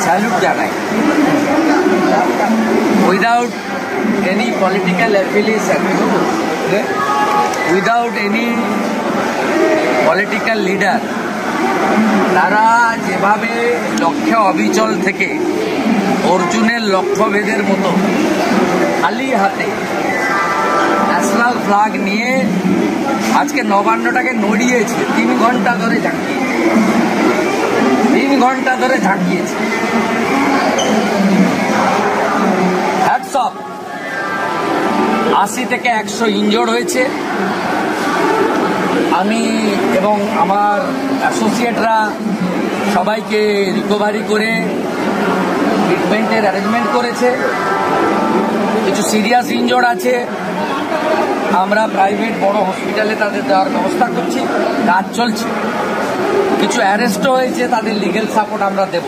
Salute জানাই without any political affiliation, without any political leader, তারা যেভাবে লক্ষ্যে অবিচল থেকে অর্জুনের লক্ষ্যভেদের মতো খালি হাতে ন্যাশনাল ফ্ল্যাগ নিয়ে আজকে নবান্নটাকে নড়িয়েছে, 3 ঘন্টা ধরে ঝাঁকিয়েছে, 3 ঘন্টা ধরে ঝাঁকিয়েছে। Hats off. 80 থেকে 100 ইনজোর্ড হয়েছে। আমি এবং আমার অ্যাসোসিয়েটরা সবাইকে রিকভারি করে ট্রিটমেন্টের অ্যারেঞ্জমেন্ট করেছে। কিছু সিরিয়াস ইনজোর্ড আছে, আমরা প্রাইভেট বড় হসপিটালে তাদের দেওয়ার ব্যবস্থা করছি, কাজ চলছে। কিছু অ্যারেস্টও হয়েছে, তাদের লিগ্যাল সাপোর্ট আমরা দেব।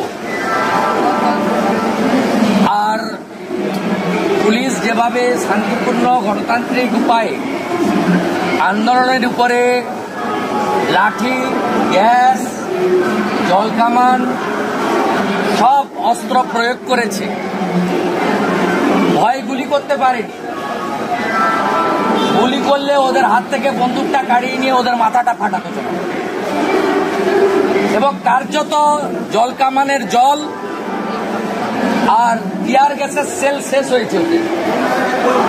আর পুলিশ যেভাবে শান্তিপূর্ণ গণতান্ত্রিক উপায়ে আন্দোলনের উপরে লাঠি, গ্যাস, জলকামান সব অস্ত্র প্রয়োগ করেছে, ভয় গুলি করতে পারেনি। গুলি করলে ওদের হাত থেকে বন্দুকটা কাড়িয়ে নিয়ে ওদের মাথাটা ফাটাতে চলে, এবং কার্যত জলকামানের জল আর টিয়ার গ্যাসের সেল শেষ হয়েছে ওদের,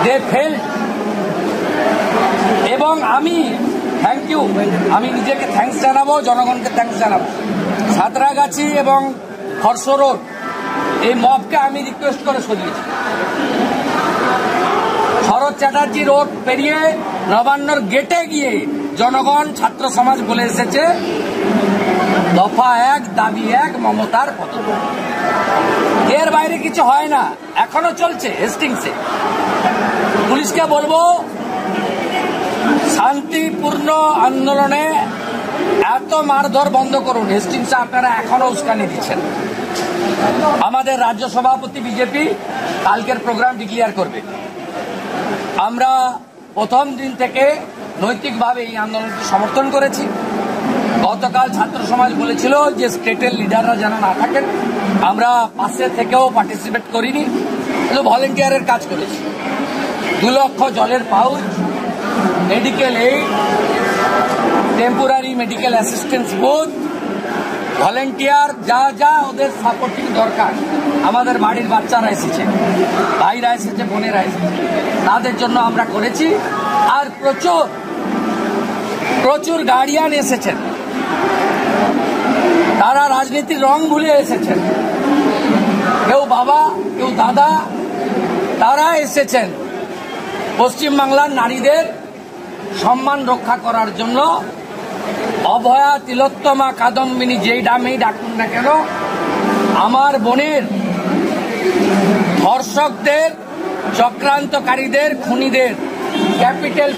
দে ফেল। এবং আমি থ্যাংক ইউ, আমি নিজেকে থ্যাঙ্কস জানাবো, জনগণকে থ্যাঙ্কস জানাবো। সাঁতরাগাছি এবং খরসো রোড এই মবকে আমি রিকোয়েস্ট করে সরিয়েছি। শরৎ চ্যাটার্জি রোড পেরিয়ে নবান্নর গেটে গিয়ে জনগণ, ছাত্র সমাজ বলে এসেছে দফা 1 দাবি 1 মমতার পতন। এর বাইরে কিছু হয় না, এখনো চলছে হেস্টিংসে। পুলিশকে বলবো শান্তিপূর্ণ আন্দোলনে এত মারধর বন্ধ করুন। হেস্টিংসে আপনারা এখনো উস্কানি দিচ্ছেন। আমাদের রাজ্য সভাপতি বিজেপি কালকের প্রোগ্রাম ডিক্লেয়ার করবে। আমরা প্রথম দিন থেকে নৈতিকভাবে এই আন্দোলনকে সমর্থন করেছি। গতকাল ছাত্র সমাজ বলেছিল যে স্টেটের লিডাররা যেন না থাকেন, আমরা পাশে থেকেও পার্টিসিপেট করিনি, কিন্তু ভলেন্টিয়ারের কাজ করেছি। 2 লক্ষ জলের pouch, medical aid, temporary medical assistance booth, volunteer, যা যা ওদের সাপোর্টিং দরকার। আমাদের বাড়ির বাচ্চারা এসেছে, ভাইরা এসেছে, বোনেরা এসেছে, তাদের জন্য আমরা করেছি। আর প্রচুর গার্ডিয়ান এসেছেন, তারা রাজনীতির রং ভুলে এসেছেন, কেউ বাবা, কেউ দাদা, তারা এসেছেন পশ্চিমবাংলার নারীদের সম্মান রক্ষা করার জন্য। অভয়া, তিলোত্তমা, কাদম্বিনী যেই নামেই ডাকুন না কেন, আমার বোনের ধর্ষকদের, চক্রান্তকারীদের, খুনিদের ক্যাপিটাল